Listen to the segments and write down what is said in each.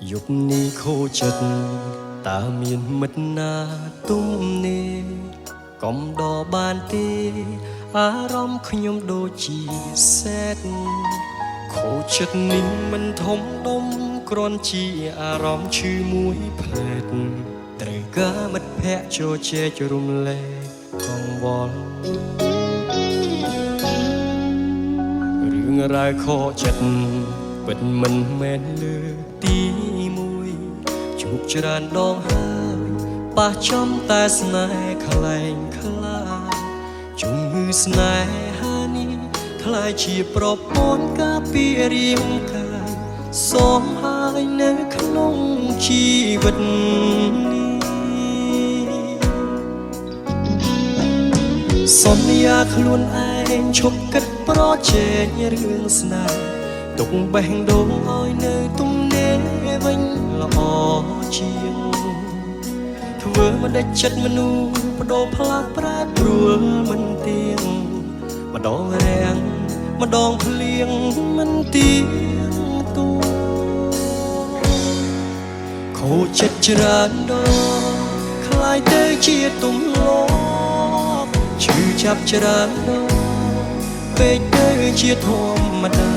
យប់នេះខូចចិត្តតើមានមិត្តណាទុំនេះកុំដកបានទេអារម្មណ៍ខ្ញុំដូចជាសែតខូចចិត្តនេះមិនធំដុំគ្រាន់ជាអារម្មណ៍ឈឺមួយផ្លែតត្រូវការមិត្តភក្តិចូលជែករំលែកកង្វល់រឿងរ៉ាវខកចិត្តពិតមិនមែនលើទីជួបច្រើនដងហើយប៉ះចំតែស្នេហ៍ខ្លែងខ្លាជំងឺស្នេហានេះថ្លៃជាប្រព័ន្ធការពាររាងកាយសូមហើយនៅក្នុងជីវិតនេះសន្យាខ្លួនឯងឈប់គិតប្រជែងរឿងស្នេហ៍ទុកបេះដូងឲ្យនៅទំនេរវិញល្អជាងធ្វើមិនដាច់ចិត្តមនុស្សបដូរផ្លាស់ប្រែប្រួលមិនទៀងម្ដងរាំងម្ដងភ្លៀងមិនទៀងទូខូចចិត្តច្រើនដងคล้ายទៅជាទម្លាប់ឈឺចាប់ច្រើនដងពេកទៅជាធម្មតា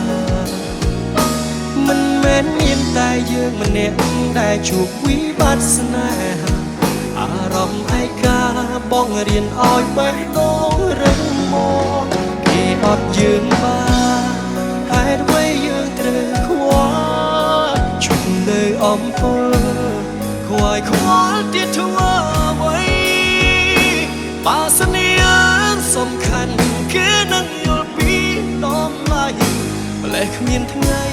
មិនមែនមានតែយើងម្នាក់ដែលជួបវិបត្តិស្នេហាអារម្មណ៍ឯកាបងរៀនឲ្យបេះដូងរឹងមាំគេអត់យើងបានហេតុអ្វីយើងត្រូវខ្វល់ជុំនៅអំពើខ្វាយខ្វល់ទៀតធ្វើអ្វីបើស្នេហ៍សំខាន់គឺនឹងយល់ពីដំណើរម្លេះគ្មានថ្ងៃ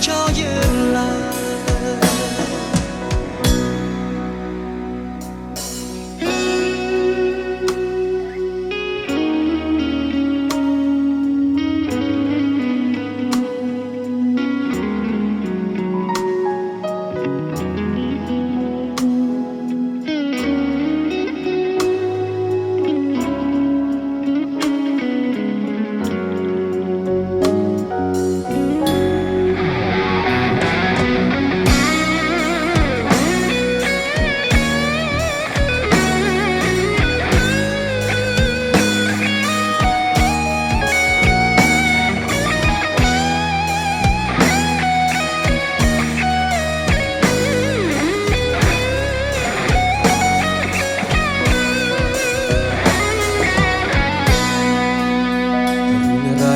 choយើងឡើ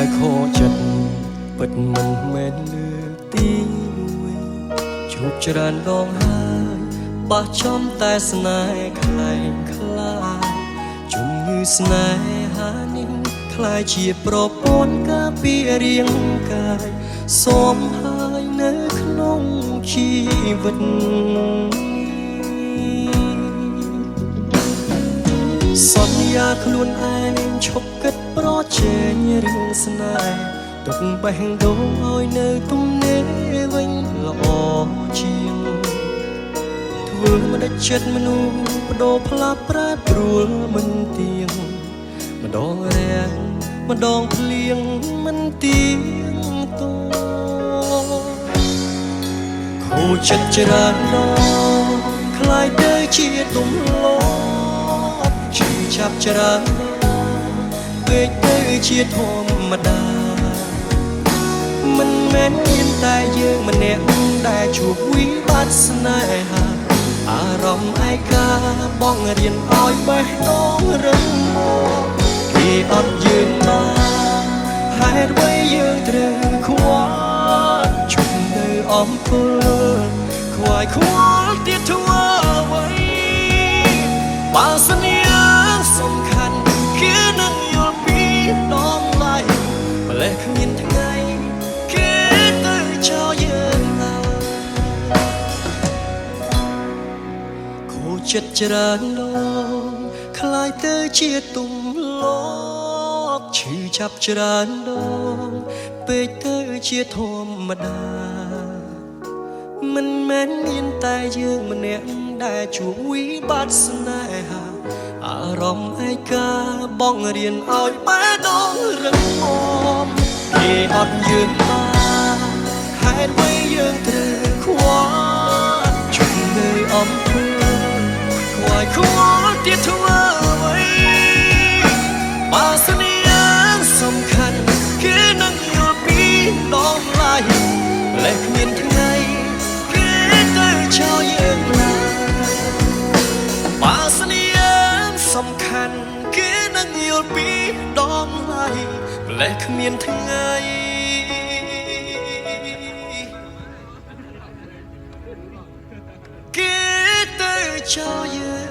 យខូចចិត្តពិតមិនមែនលើទីមួយជួបច្រើនដងហើយបោះចំតែស្នេហ៍ខ្លែងខ្លាជំងឺស្នេហានេះខ្លាយជាប្រព័ន្ធការពាររាងកាយសូមហើយនៅក្នុងជីវិតសន្យាខ្លួនឯងឈប់គិតប្រជែងរឿងស្នេហ៍ទុកបេះដូងឲ្យនៅទំនេរវិញល្អជាងធ្វើមិនដាច់ចិត្តមនុស្សបដូរផ្លាស់ប្រែប្រួលមិនទៀងម្ដងរាំងម្ដងភ្លៀងមិនទៀងតួខូចចិត្តច្រើនដងคล้ายទៅជាទម្លាប់ឈឺចាប់ច្រើនពេកទៅជាធម្មតាមិនមែនមានតែយើងម្នាក់ដែលជួបវិបត្តិស្នេហាអារម្មណ៍ឯកាបងរៀនឲ្យបេះដូងរឹងមាំគេអត់យើងបានហេតុអ្វីយើងត្រូវខ្វល់ជុំនៅអំពើខ្វាយខ្វល់ទៀតធ្វើអ្វីបើស្នេហ៍សំខាន់គឺនឹងយល់ពីដំណើរម្លេះគ្មានថ្ងៃគេទៅចោលយើងឡើយខូចចិត្តច្រើនដងคล้ายទៅជាទម្លាប់ឈឺចាប់ច្រើនដងពេកទៅជាធម្មតាមិនមែនមានតែយើងម្នាក់ដែលជួបវិបត្តិស្នេហាអារម្មណ៍ឯកាបងរៀនឲ្យបេះដូងរឹងមាំគេអត់យើងបានហេតុអ្វីយើងត្រូវ ទៀតធ្វើអ្វីបើសិនយ៉ាងសំខាន់គឺនឹងយល់ពីដំឡៃលែគ្មានថ្ងៃគេទៅចោលយើងឡើយបើសិនយ៉ាងសំខាន់គឺនឹងយល់ពីដំឡៃលែគ្មានថ្ងៃគេទៅចោលយើង